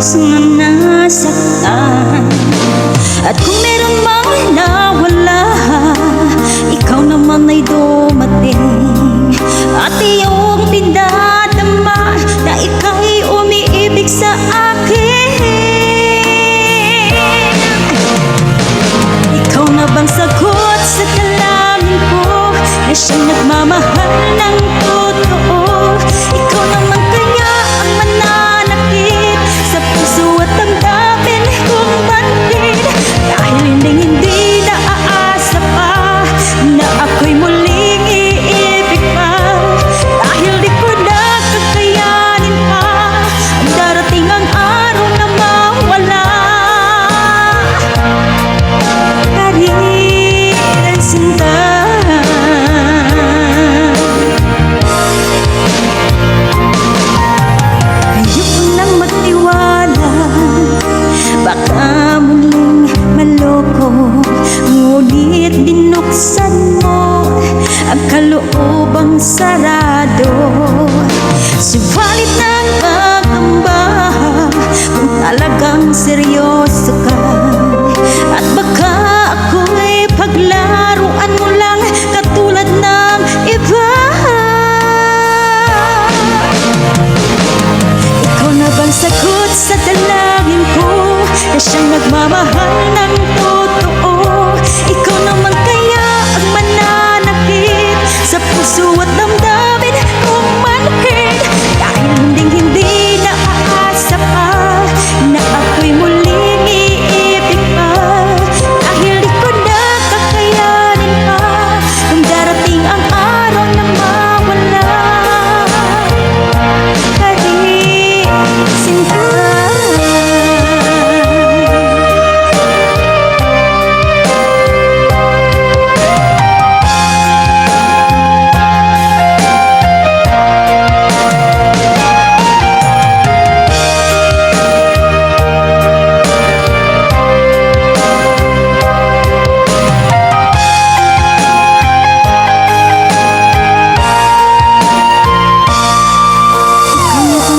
labis na nasaktan. At kung meron mang nawala, ikaw naman ay dumating. At iyong pinadama na ika'y umiibig sa akin. Ikaw na bang sagot sa dalangin ko, na siyang nagmamahal ng totoo? Ikaw naman kaya ang mananakit sa puso at damdamin kong batid. Dahil hindi na aasa pa na ako'y muling iibig pa. Dahil di ko na kakayanin pa ang darating ang araw na mawala pa rin ang sinta. Ayoko nang magtiwala, baka muling maloko. Ngunit binuksan mo ang kaloobang sarado. Subalit ng pagamba kung talagang seryoso ka, at baka ako'y paglaruan mo lang katulad ng iba. Ikaw na bang sagot sa dalangin ko, na siyang nagmamahal ng totoo? Ikaw naman kaya ang mananakit sa puso at damdamin kong manhid. Dahil hindi na aasa pa na ako'y muling iibig pa. Dahil di ko na kakayanin pa kung darating ang araw na mawala pa rin sinta.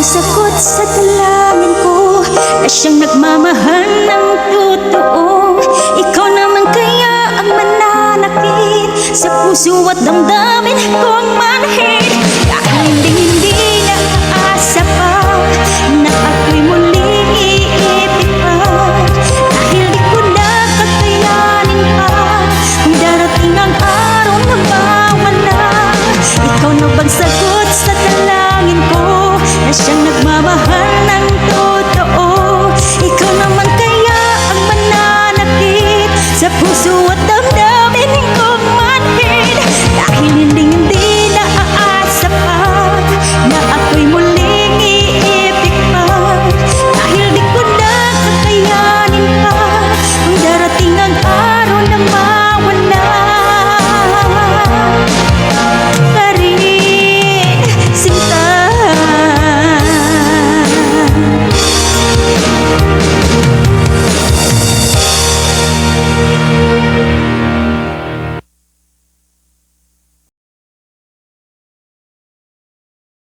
Sagot sa dalangin ko, na siyang nagmamahal ng totoo. Ikaw naman kaya ang mananakit sa puso at damdamin kong